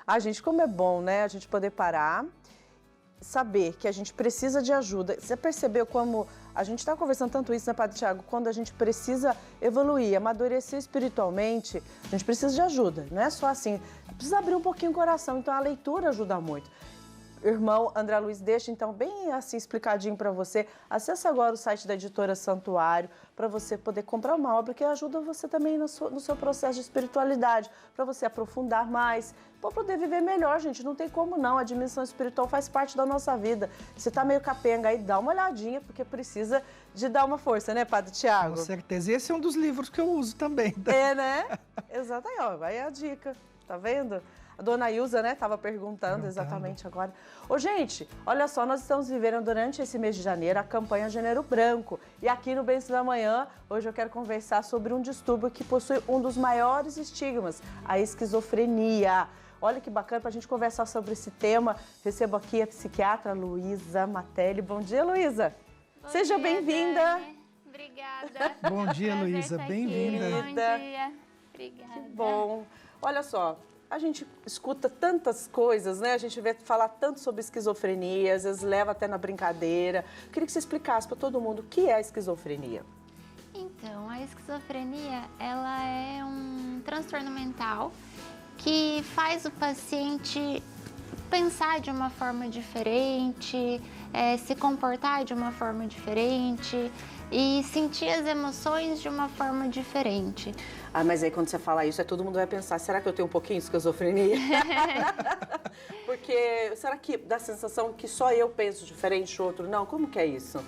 Ah, gente, como é bom, né? A gente poder parar, saber que a gente precisa de ajuda. Você percebeu como a gente está conversando tanto isso, né, Padre Tiago? Quando a gente precisa evoluir, amadurecer espiritualmente, a gente precisa de ajuda. Não é só assim, precisa abrir um pouquinho o coração. Então a leitura ajuda muito. Irmão André Luiz, deixa então bem assim explicadinho para você. Acesse agora o site da Editora Santuário para você poder comprar uma obra que ajuda você também no seu processo de espiritualidade, para você aprofundar mais, para poder viver melhor, gente. Não tem como não, a dimensão espiritual faz parte da nossa vida. Você tá meio capenga aí, dá uma olhadinha, porque precisa de dar uma força, né, Padre Tiago? Com certeza. E esse é um dos livros que eu uso também. Tá? É, né? Exato aí, ó, vai a dica, tá vendo? A dona Ilza, né, estava perguntando exatamente agora. Ô, gente, olha só, nós estamos vivendo durante esse mês de janeiro a campanha Janeiro Branco. E aqui no Bênção da Manhã, hoje eu quero conversar sobre um distúrbio que possui um dos maiores estigmas, a esquizofrenia. Olha que bacana para a gente conversar sobre esse tema. Recebo aqui a psiquiatra Luísa Matelli. Bom dia, Luísa. Seja bem-vinda. Obrigada. Bom dia, Luísa. Bem-vinda. Bom dia. Obrigada. Que bom. Olha só, a gente escuta tantas coisas, né? A gente vê falar tanto sobre esquizofrenia, às vezes leva até na brincadeira. Eu queria que você explicasse para todo mundo o que é a esquizofrenia. Então, a esquizofrenia, ela é um transtorno mental que faz o paciente pensar de uma forma diferente, se comportar de uma forma diferente e sentir as emoções de uma forma diferente. Ah, mas aí quando você fala isso, todo mundo vai pensar, será que eu tenho um pouquinho de esquizofrenia? Porque será que dá a sensação que só eu penso diferente do outro? Não, como que é isso?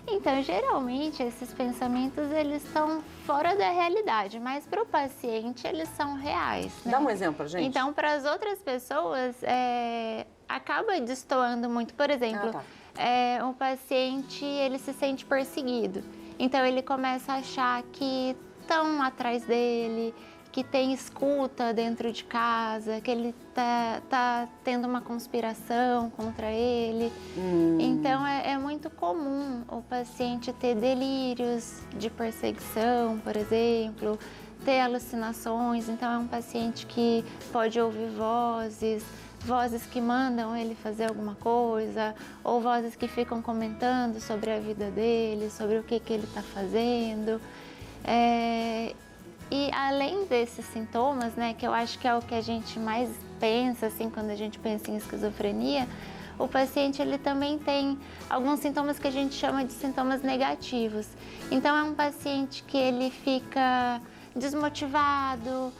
Então, geralmente, esses pensamentos, eles estão fora da realidade, mas para o paciente, eles são reais, né? Dá um exemplo pra gente. Então, para as outras pessoas, acaba destoando muito. Por exemplo, um paciente, ele se sente perseguido. Então, ele começa a achar que estão atrás dele, que tem escuta dentro de casa, que ele tá tendo uma conspiração contra ele. Então, é muito comum o paciente ter delírios de perseguição, por exemplo, ter alucinações. Então, é um paciente que pode ouvir vozes que mandam ele fazer alguma coisa, ou vozes que ficam comentando sobre a vida dele, sobre o que ele está fazendo. E além desses sintomas, né, que eu acho que é o que a gente mais pensa, assim, quando a gente pensa em esquizofrenia, o paciente ele também tem alguns sintomas que a gente chama de sintomas negativos. Então é um paciente que ele fica desmotivado,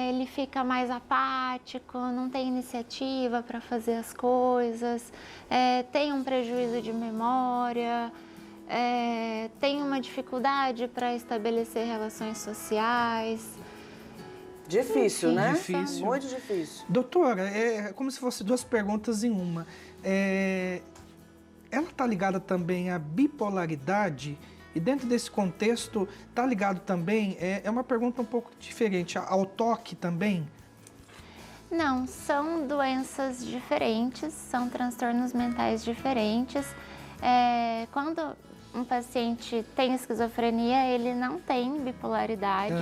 ele fica mais apático, não tem iniciativa para fazer as coisas, tem um prejuízo de memória, tem uma dificuldade para estabelecer relações sociais. Difícil, né? Difícil. Muito difícil. Doutora, é como se fosse duas perguntas em uma. Ela está ligada também à bipolaridade? E dentro desse contexto, está ligado também, é uma pergunta um pouco diferente, ao toque também? Não, são doenças diferentes, são transtornos mentais diferentes. Quando um paciente tem esquizofrenia, ele não tem bipolaridade,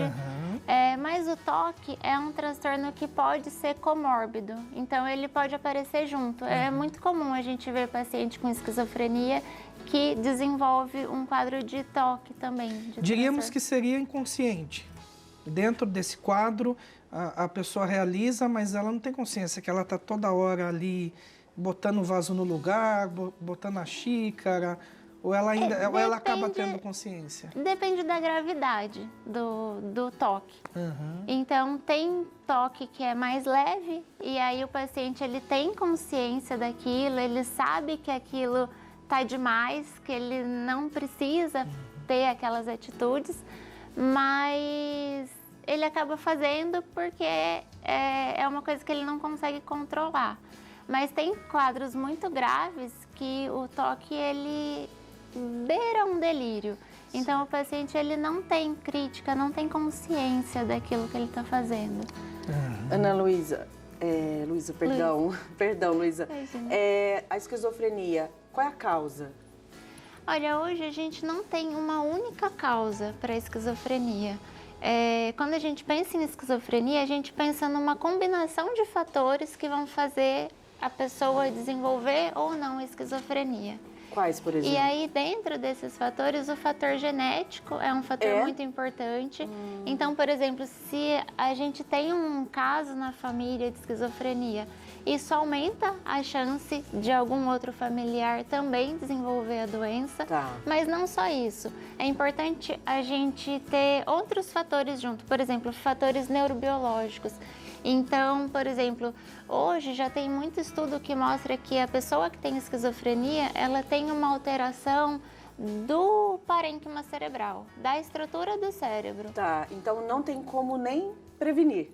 mas o toque é um transtorno que pode ser comórbido, então ele pode aparecer junto. É muito comum a gente ver paciente com esquizofrenia que desenvolve um quadro de toque também. Diríamos que seria inconsciente. Dentro desse quadro, a pessoa realiza, mas ela não tem consciência que ela está toda hora ali botando o vaso no lugar, botando a xícara, ou ela ainda ou ela acaba tendo consciência? Depende da gravidade do toque. Então, tem toque que é mais leve, e aí o paciente ele tem consciência daquilo, ele sabe que aquilo tá demais, que ele não precisa ter aquelas atitudes, mas ele acaba fazendo porque é uma coisa que ele não consegue controlar. Mas tem quadros muito graves que o toque ele beira um delírio. Então o paciente ele não tem crítica, não tem consciência daquilo que ele está fazendo. Ana Luísa, perdão, Luísa. A esquizofrenia, qual é a causa? Olha, hoje a gente não tem uma única causa para a esquizofrenia. quando a gente pensa em esquizofrenia, a gente pensa numa combinação de fatores que vão fazer a pessoa desenvolver ou não a esquizofrenia. Quais, por exemplo? E aí, dentro desses fatores, o fator genético é um fator muito importante. Então, por exemplo, se a gente tem um caso na família de esquizofrenia, isso aumenta a chance de algum outro familiar também desenvolver a doença. Tá. Mas não só isso. É importante a gente ter outros fatores junto. Por exemplo, fatores neurobiológicos. Então, por exemplo, hoje já tem muito estudo que mostra que a pessoa que tem esquizofrenia, ela tem uma alteração do parênquima cerebral, da estrutura do cérebro. Tá, então não tem como nem prevenir.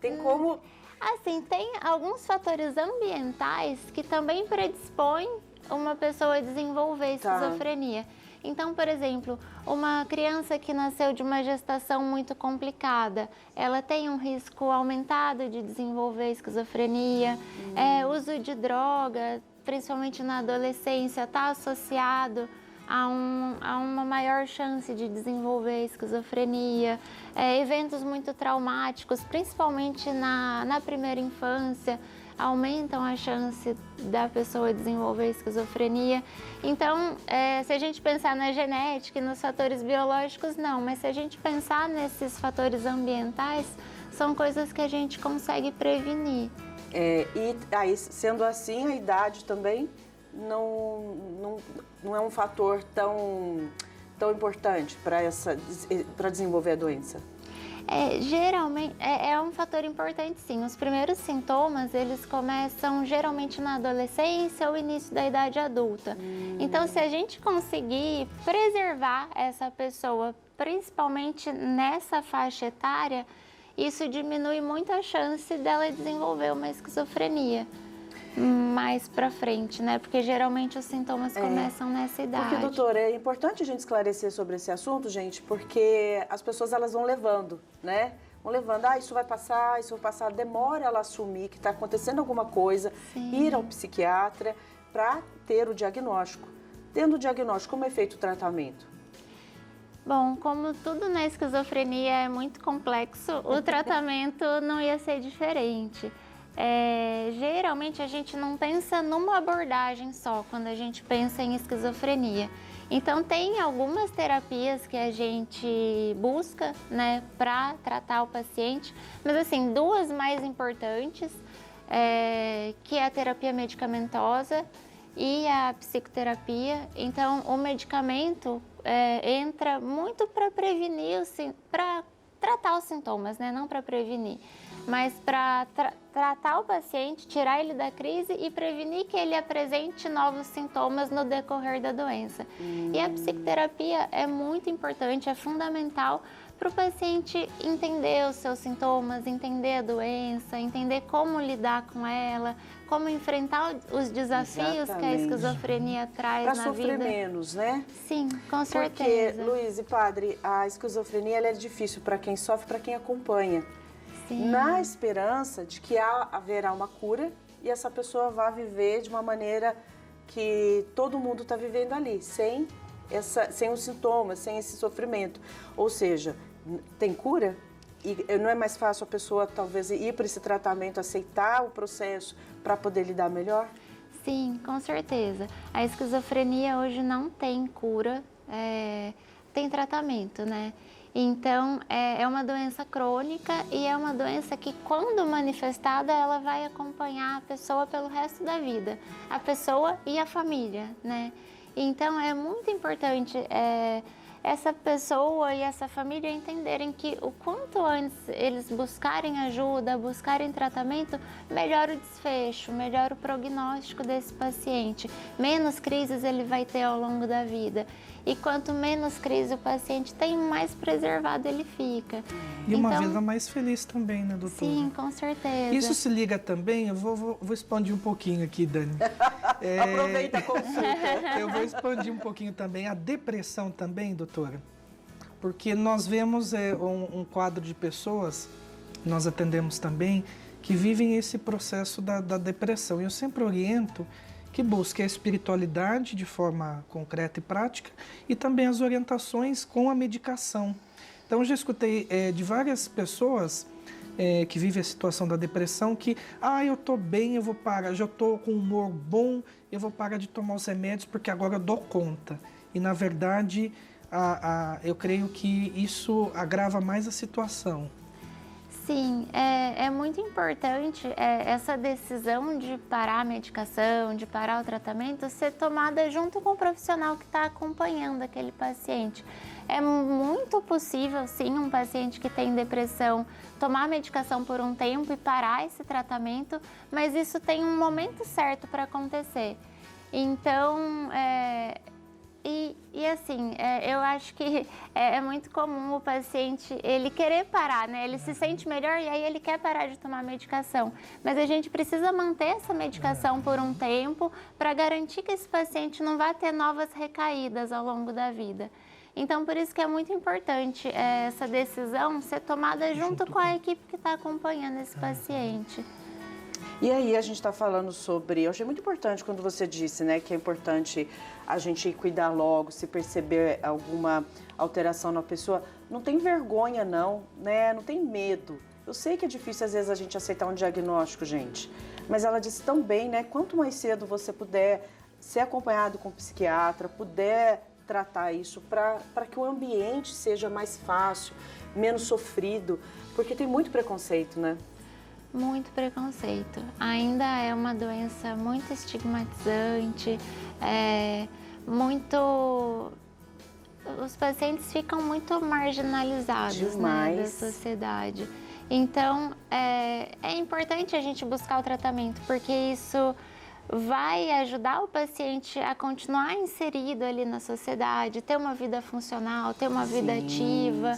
Tem como... Assim, tem alguns fatores ambientais que também predispõem uma pessoa a desenvolver esquizofrenia. Então, por exemplo, uma criança que nasceu de uma gestação muito complicada, ela tem um risco aumentado de desenvolver esquizofrenia. Uso de droga, principalmente na adolescência, está associado a uma maior chance de desenvolver esquizofrenia. Eventos muito traumáticos, principalmente na primeira infância, aumentam a chance da pessoa desenvolver esquizofrenia. Então, se a gente pensar na genética e nos fatores biológicos, não. Mas se a gente pensar nesses fatores ambientais, são coisas que a gente consegue prevenir. E aí, sendo assim, a idade também não é um fator tão importante para desenvolver a doença? Geralmente, é um fator importante, sim. Os primeiros sintomas, eles começam geralmente na adolescência ou início da idade adulta. Então, se a gente conseguir preservar essa pessoa, principalmente nessa faixa etária, isso diminui muito a chance dela desenvolver uma esquizofrenia mais pra frente, né? Porque geralmente os sintomas começam nessa idade. Porque, doutora, é importante a gente esclarecer sobre esse assunto, gente, porque as pessoas, elas vão levando, né? Vão levando, isso vai passar, demora ela assumir que está acontecendo alguma coisa, ir ao psiquiatra para ter o diagnóstico. Tendo o diagnóstico, como é feito o tratamento? Bom, como tudo na esquizofrenia é muito complexo, o tratamento não ia ser diferente. Geralmente a gente não pensa numa abordagem só quando a gente pensa em esquizofrenia. Então tem algumas terapias que a gente busca, né, para tratar o paciente, mas assim, duas mais importantes, que é a terapia medicamentosa e a psicoterapia. Então o medicamento entra muito para prevenir, para tratar os sintomas, né, não para prevenir, mas para tratar o paciente, tirar ele da crise e prevenir que ele apresente novos sintomas no decorrer da doença. E a psicoterapia é muito importante, é fundamental para o paciente entender os seus sintomas, entender a doença, entender como lidar com ela, como enfrentar os desafios que a esquizofrenia traz na vida. Para sofrer menos, né? Sim, com certeza. Porque, Luiz e Padre, a esquizofrenia ela é difícil para quem sofre, para quem acompanha. Sim. Na esperança de que haverá uma cura e essa pessoa vá viver de uma maneira que todo mundo está vivendo ali, sem os sintomas, sem esse sofrimento. Ou seja, tem cura? E não é mais fácil a pessoa talvez ir para esse tratamento, aceitar o processo para poder lidar melhor? Sim, com certeza. A esquizofrenia hoje não tem cura, tem tratamento, né? Então, é uma doença crônica e é uma doença que, quando manifestada, ela vai acompanhar a pessoa pelo resto da vida, a pessoa e a família, né? Então, é muito importante essa pessoa e essa família entenderem que o quanto antes eles buscarem ajuda, buscarem tratamento, melhor o desfecho, melhor o prognóstico desse paciente. Menos crises ele vai ter ao longo da vida. E quanto menos crise o paciente tem, mais preservado ele fica. E uma vida mais feliz também, né, doutora? Sim, com certeza. Isso se liga também, eu vou expandir um pouquinho aqui, Dani. Aproveita a consulta. Eu vou expandir um pouquinho também a depressão também, doutora. Porque nós vemos um quadro de pessoas, nós atendemos também, que vivem esse processo da depressão. E eu sempre oriento que busque a espiritualidade de forma concreta e prática e também as orientações com a medicação. Então, já escutei de várias pessoas que vivem a situação da depressão que, eu estou bem, eu vou parar, já estou com um humor bom, eu vou parar de tomar os remédios porque agora eu dou conta. E, na verdade, eu creio que isso agrava mais a situação. Sim, é muito importante essa decisão de parar a medicação, de parar o tratamento, ser tomada junto com o profissional que está acompanhando aquele paciente. É muito possível, sim, um paciente que tem depressão tomar a medicação por um tempo e parar esse tratamento, mas isso tem um momento certo para acontecer. Então, assim, eu acho que é muito comum o paciente, ele querer parar, né? Ele se sente melhor e aí ele quer parar de tomar medicação. Mas a gente precisa manter essa medicação por um tempo para garantir que esse paciente não vá ter novas recaídas ao longo da vida. Então, por isso que é muito importante essa decisão ser tomada junto com a equipe que está acompanhando esse paciente. E aí a gente está falando sobre, eu achei muito importante quando você disse, né, que é importante a gente cuidar logo, se perceber alguma alteração na pessoa. Não tem vergonha não, né, não tem medo. Eu sei que é difícil às vezes a gente aceitar um diagnóstico, gente, mas ela disse tão bem, né, quanto mais cedo você puder ser acompanhado com um psiquiatra, puder tratar isso para que o ambiente seja mais fácil, menos sofrido, porque tem muito preconceito, né? Muito preconceito. Ainda é uma doença muito estigmatizante, os pacientes ficam muito marginalizados, né, da sociedade. Então, é importante a gente buscar o tratamento, porque isso vai ajudar o paciente a continuar inserido ali na sociedade, ter uma vida funcional, ter uma vida ativa,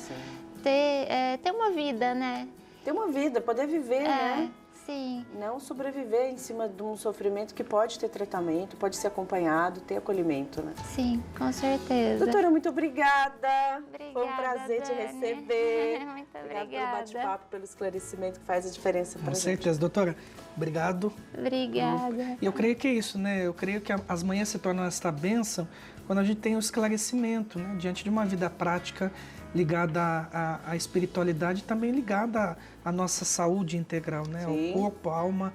ter uma vida, né? Ter uma vida, poder viver, né? Sim. Não sobreviver em cima de um sofrimento que pode ter tratamento, pode ser acompanhado, ter acolhimento, né? Sim, com certeza. Doutora, muito obrigada. Obrigada, Foi um prazer te receber. Muito obrigada obrigada. pelo bate-papo, pelo esclarecimento que faz a diferença pra gente. Com certeza, doutora. Obrigado. Obrigada. E eu creio que é isso, né? Eu creio que as manhãs se tornam esta bênção quando a gente tem o esclarecimento, né? Diante de uma vida prática ligada à espiritualidade, também ligada à nossa saúde integral, né? Ao corpo, à alma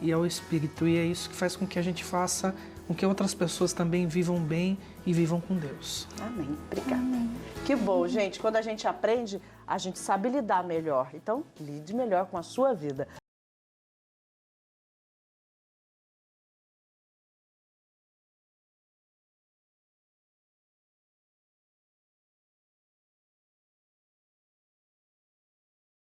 e ao espírito. E é isso que faz com que a gente faça com que outras pessoas também vivam bem e vivam com Deus. Amém. Obrigada. Amém. Que bom, gente. Quando a gente aprende, a gente sabe lidar melhor. Então, lide melhor com a sua vida.